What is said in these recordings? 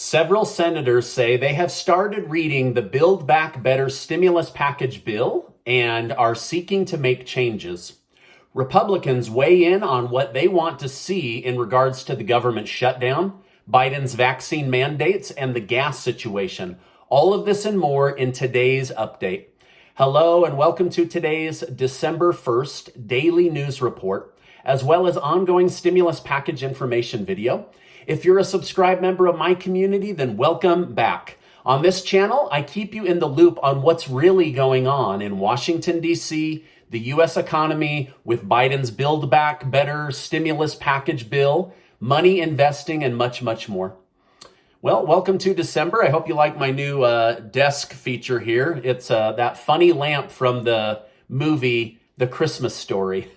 Several senators say they have started reading the Build Back Better stimulus package bill and are seeking to make changes. Republicans weigh in on what they want to see in regards to the government shutdown, Biden's vaccine mandates, and the gas situation. All of this and more in today's update. Hello and welcome to today's December 1st daily news report, as well as ongoing stimulus package information video. If you're a subscribed member of my community, then welcome back. On this channel, I keep you in the loop on what's really going on in Washington, D.C., the U.S. economy with Biden's Build Back Better stimulus package bill, money investing, and much, much more. Well, welcome to December. I hope you like my new desk feature here. It's that funny lamp from the movie The Christmas Story.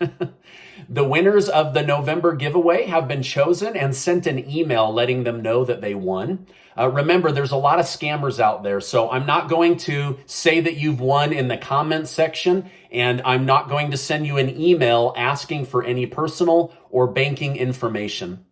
The winners of the November giveaway have been chosen and sent an email letting them know that they won. Remember, there's a lot of scammers out there, so I'm not going to say that you've won in the comments section, and I'm not going to send you an email asking for any personal or banking information.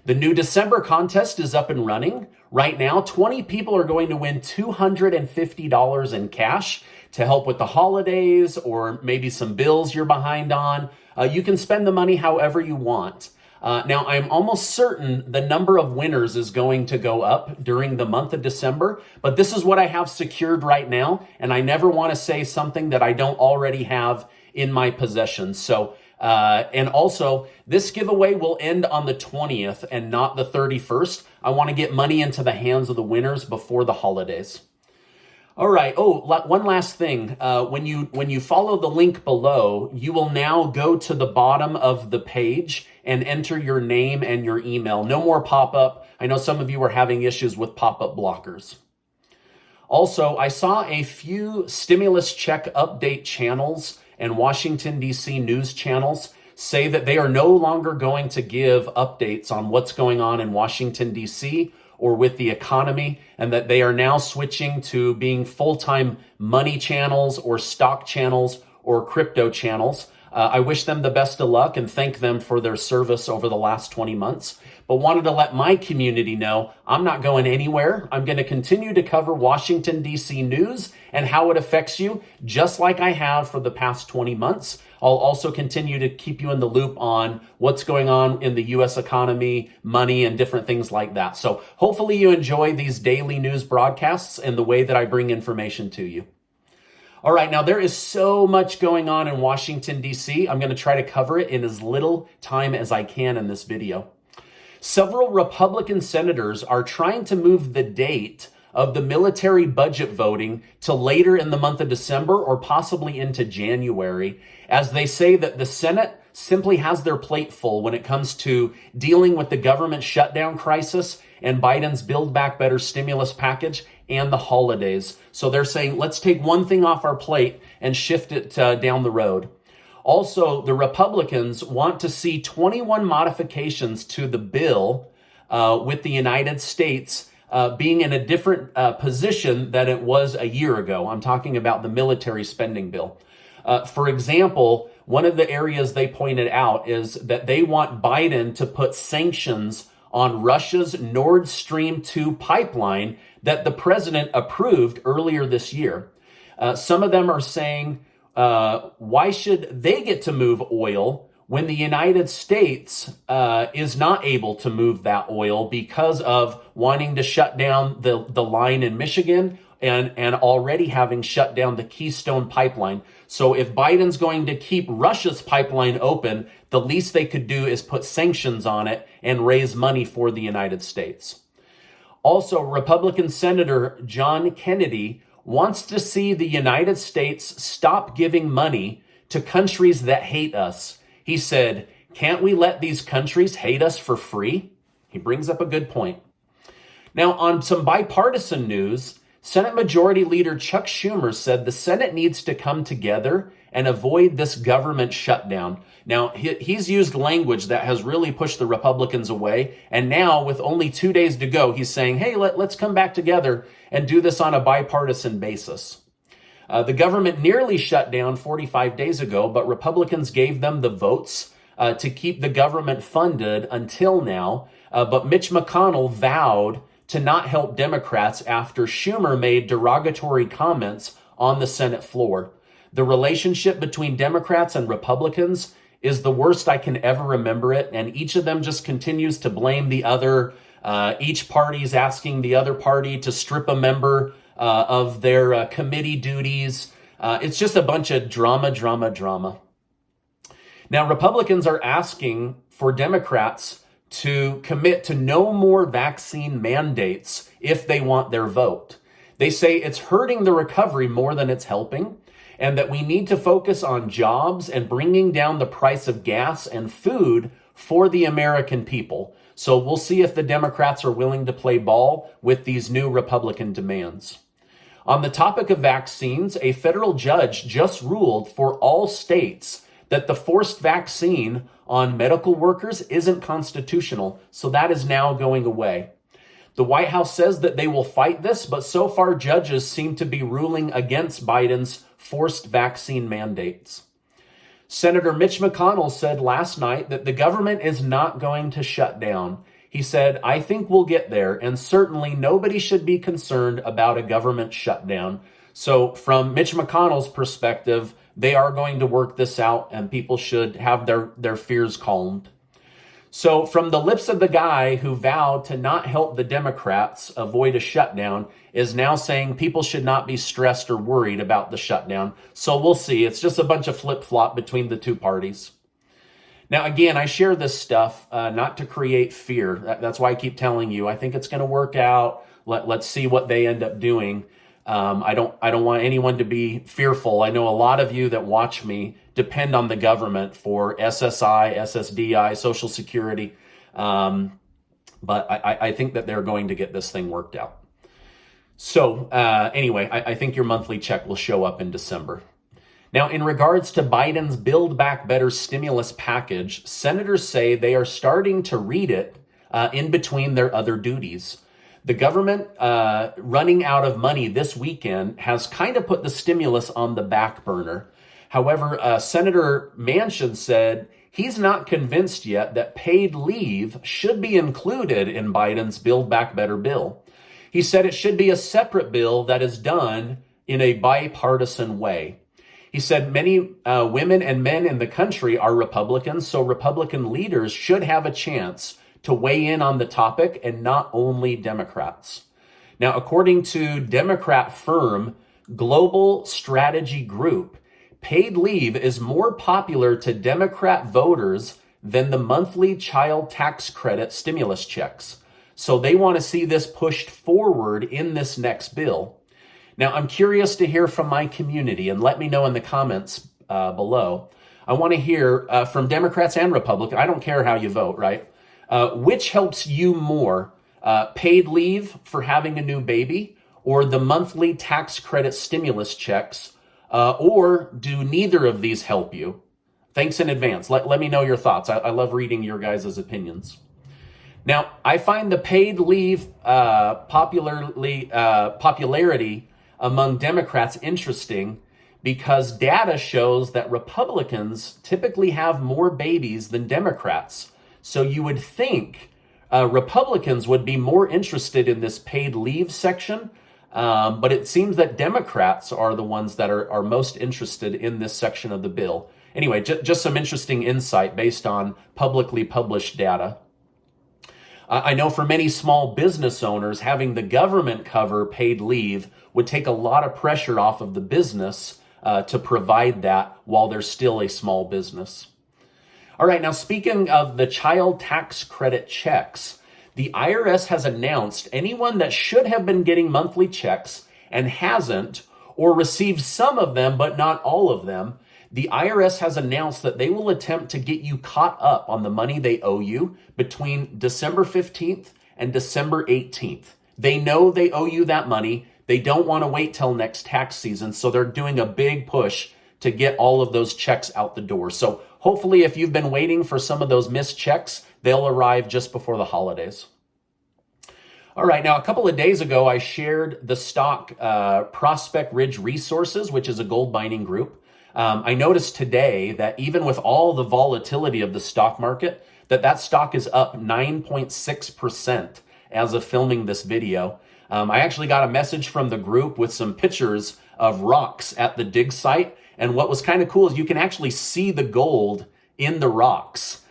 The new December contest is up and running. Right now, 20 people are going to win $250 in cash to help with the holidays or maybe some bills you're behind on. You can spend the money however you want. Now, I'm almost certain the number of winners is going to go up during the month of December, but this is what I have secured right now, and I never want to say something that I don't already have in my possession. So, and also, this giveaway will end on the 20th and not the 31st. I want to get money into the hands of the winners before the holidays. All right. Oh, one last thing. When you follow the link below, you will now go to the bottom of the page and enter your name and your email. No more pop-up. I know some of you are having issues with pop-up blockers. Also, I saw a few stimulus check update channels and Washington, D.C. news channels say that they are no longer going to give updates on what's going on in Washington, D.C., or with the economy, and that they are now switching to being full-time money channels or stock channels or crypto channels. I wish them the best of luck and thank them for their service over the last 20 months, but wanted to let my community know I'm not going anywhere. I'm going to continue to cover Washington, D.C. news and how it affects you, just like I have for the past 20 months. I'll also continue to keep you in the loop on what's going on in the U.S. economy, money, and different things like that. So hopefully you enjoy these daily news broadcasts and the way that I bring information to you. All right, now there is so much going on in Washington, D.C. I'm going to try to cover it in as little time as I can in this video. Several Republican senators are trying to move the date of the military budget voting to later in the month of December or possibly into January, as they say that the Senate simply has their plate full when it comes to dealing with the government shutdown crisis and Biden's Build Back Better stimulus package and the holidays. So they're saying, let's take one thing off our plate and shift it down the road. Also, the Republicans want to see 21 modifications to the bill with the United States being in a different position than it was a year ago. I'm talking about the military spending bill. For example, one of the areas they pointed out is that they want Biden to put sanctions on Russia's Nord Stream 2 pipeline that the president approved earlier this year. Some of them are saying, why should they get to move oil when the United States is not able to move that oil because of wanting to shut down the line in Michigan and already having shut down the Keystone pipeline. So if Biden's going to keep Russia's pipeline open, the least they could do is put sanctions on it and raise money for the United States. Also, Republican Senator John Kennedy wants to see the United States stop giving money to countries that hate us. He said, can't we let these countries hate us for free? He brings up a good point. Now, on some bipartisan news, Senate Majority Leader Chuck Schumer said the Senate needs to come together and avoid this government shutdown. Now, he's used language that has really pushed the Republicans away. And now, with only 2 days to go, he's saying, hey, let's come back together and do this on a bipartisan basis. The government nearly shut down 45 days ago, but Republicans gave them the votes to keep the government funded until now. But Mitch McConnell vowed to not help Democrats after Schumer made derogatory comments on the Senate floor. The relationship between Democrats and Republicans is the worst I can ever remember it, and each of them just continues to blame the other. Each party's asking the other party to strip a member of their committee duties. It's just a bunch of drama. Now, Republicans are asking for Democrats to commit to no more vaccine mandates if they want their vote. They say it's hurting the recovery more than it's helping, and that we need to focus on jobs and bringing down the price of gas and food for the American people. So we'll see if the Democrats are willing to play ball with these new Republican demands. On the topic of vaccines, a federal judge just ruled for all states that the forced vaccine on medical workers isn't constitutional, so that is now going away. The White House says that they will fight this, but so far judges seem to be ruling against Biden's forced vaccine mandates. Senator Mitch McConnell said last night that the government is not going to shut down. He said, "I think we'll get there, and certainly nobody should be concerned about a government shutdown." So from Mitch McConnell's perspective, they are going to work this out, and people should have their fears calmed. So from the lips of the guy who vowed to not help the Democrats avoid a shutdown is now saying people should not be stressed or worried about the shutdown. So we'll see. It's just a bunch of flip-flop between the two parties. Now, again, I share this stuff not to create fear. That's why I keep telling you, I think it's going to work out. Let's see what they end up doing. I don't want anyone to be fearful. I know a lot of you that watch me depend on the government for SSI, SSDI, Social Security. But I think that they're going to get this thing worked out. So anyway, I think your monthly check will show up in December. Now, in regards to Biden's Build Back Better stimulus package, senators say they are starting to read it in between their other duties. The government running out of money this weekend has kind of put the stimulus on the back burner. However, Senator Manchin said he's not convinced yet that paid leave should be included in Biden's Build Back Better bill. He said it should be a separate bill that is done in a bipartisan way. He said many women and men in the country are Republicans, so Republican leaders should have a chance to weigh in on the topic, and not only Democrats. Now, according to Democrat firm Global Strategy Group, paid leave is more popular to Democrat voters than the monthly child tax credit stimulus checks. So they want to see this pushed forward in this next bill. Now, I'm curious to hear from my community, and let me know in the comments below. I want to hear from Democrats and Republicans. I don't care how you vote, right? Which helps you more, paid leave for having a new baby or the monthly tax credit stimulus checks, or do neither of these help you? Thanks in advance. Let me know your thoughts. I love reading your guys' opinions. Now, I find the paid leave popularity among Democrats interesting because data shows that Republicans typically have more babies than Democrats. So you would think Republicans would be more interested in this paid leave section, but it seems that Democrats are the ones that are most interested in this section of the bill. Anyway, just some interesting insight based on publicly published data. I know for many small business owners, having the government cover paid leave would take a lot of pressure off of the business to provide that while they're still a small business. All right, now speaking of the child tax credit checks, the IRS has announced anyone that should have been getting monthly checks and hasn't, or received some of them but not all of them, the IRS has announced that they will attempt to get you caught up on the money they owe you between December 15th and December 18th. They know they owe you that money. They don't want to wait till next tax season, so they're doing a big push to get all of those checks out the door. So hopefully if you've been waiting for some of those missed checks, they'll arrive just before the holidays. All right, now a couple of days ago, I shared the stock Prospect Ridge Resources, which is a gold mining group. I noticed today that even with all the volatility of the stock market, that stock is up 9.6%. as of filming this video. I actually got a message from the group with some pictures of rocks at the dig site. And what was kind of cool is you can actually see the gold in the rocks.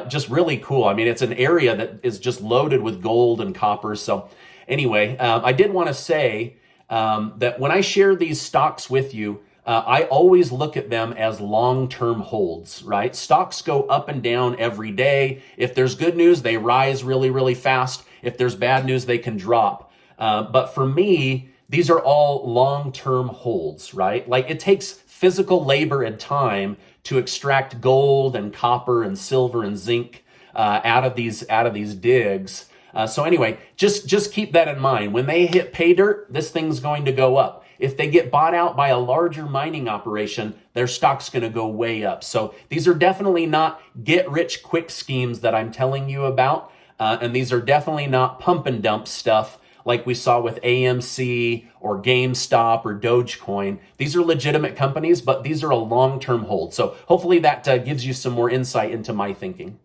Just really cool. I mean, it's an area that is just loaded with gold and copper. So anyway, I did want to say that when I share these stocks with you, I always look at them as long-term holds, right? Stocks go up and down every day. If there's good news, they rise really, really fast. If there's bad news, they can drop. But for me, these are all long-term holds, right? Like it takes physical labor and time to extract gold and copper and silver and zinc out of these digs. So anyway, just keep that in mind. When they hit pay dirt, this thing's going to go up. If they get bought out by a larger mining operation, their stock's going to go way up. So these are definitely not get-rich-quick schemes that I'm telling you about. And these are definitely not pump and dump stuff like we saw with AMC or GameStop or Dogecoin. These are legitimate companies, but these are a long-term hold. So hopefully that gives you some more insight into my thinking.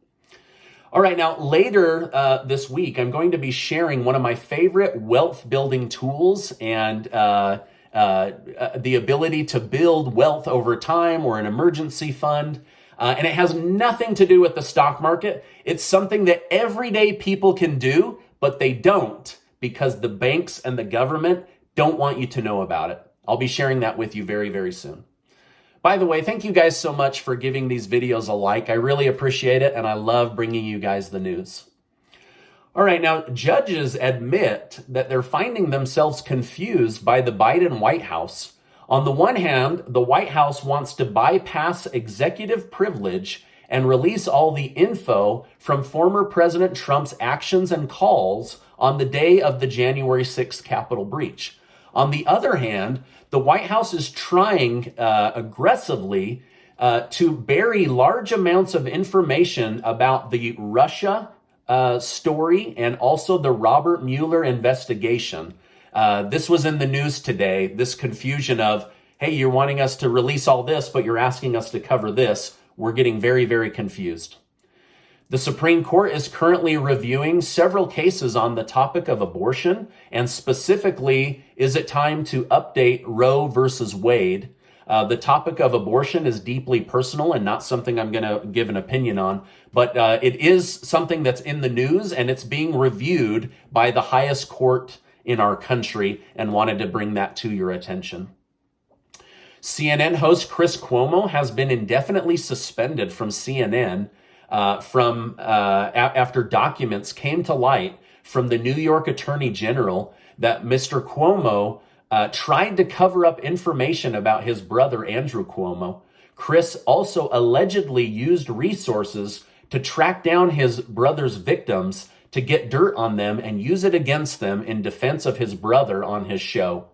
All right, now later this week, I'm going to be sharing one of my favorite wealth building tools and the ability to build wealth over time or an emergency fund. And it has nothing to do with the stock market. It's something that everyday people can do, but they don't because the banks and the government don't want you to know about it. I'll be sharing that with you very, very soon. By the way, thank you guys so much for giving these videos a like. I really appreciate it, and I love bringing you guys the news. All right, now judges admit that they're finding themselves confused by the Biden White House. On the one hand, the White House wants to bypass executive privilege and release all the info from former President Trump's actions and calls on the day of the January 6th Capitol breach. On the other hand, the White House is trying aggressively to bury large amounts of information about the Russia story and also the Robert Mueller investigation. This was in the news today, this confusion of, hey, you're wanting us to release all this, but you're asking us to cover this. We're getting very, very confused. The Supreme Court is currently reviewing several cases on the topic of abortion, and specifically, is it time to update Roe versus Wade? The topic of abortion is deeply personal and not something I'm going to give an opinion on, but it is something that's in the news, and it's being reviewed by the highest court in our country, and wanted to bring that to your attention. CNN host Chris Cuomo has been indefinitely suspended from CNN after documents came to light from the New York Attorney General that Mr. Cuomo tried to cover up information about his brother, Andrew Cuomo. Chris also allegedly used resources to track down his brother's victims to get dirt on them and use it against them in defense of his brother on his show.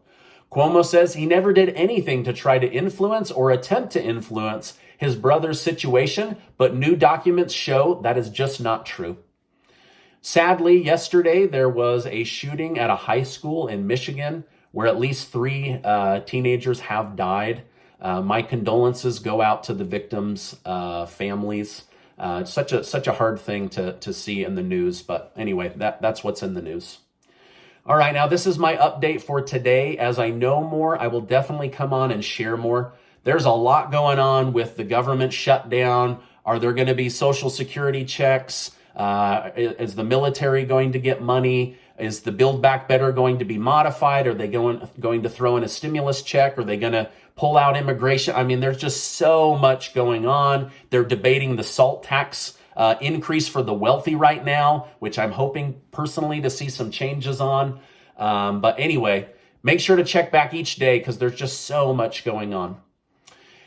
Cuomo says he never did anything to try to influence or attempt to influence his brother's situation, but new documents show that is just not true. Sadly, yesterday there was a shooting at a high school in Michigan where at least 3 teenagers have died. My condolences go out to the victims' families. It's such a hard thing to see in the news, but anyway, that's what's in the news. All right, now this is my update for today. As I know more, I will definitely come on and share more. There's a lot going on with the government shutdown. Are there going to be Social Security checks? Is the military going to get money? Is the Build Back Better going to be modified? Are they going to throw in a stimulus check? Are they going to pull out immigration? I mean, there's just so much going on. They're debating the SALT tax increase for the wealthy right now, which I'm hoping personally to see some changes on. But anyway, make sure to check back each day because there's just so much going on.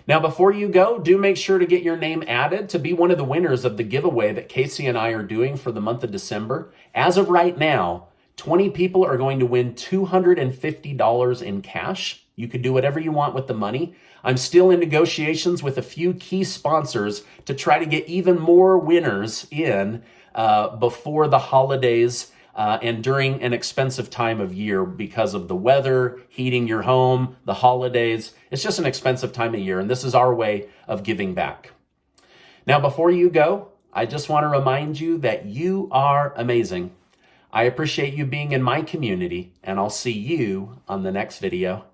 Now, before you go, do make sure to get your name added to be one of the winners of the giveaway that Casey and I are doing for the month of December. As of right now, 20 people are going to win $250 in cash. You can do whatever you want with the money. I'm still in negotiations with a few key sponsors to try to get even more winners in before the holidays and during an expensive time of year because of the weather, heating your home, the holidays. It's just an expensive time of year, and this is our way of giving back. Now, before you go, I just want to remind you that you are amazing. I appreciate you being in my community, and I'll see you on the next video.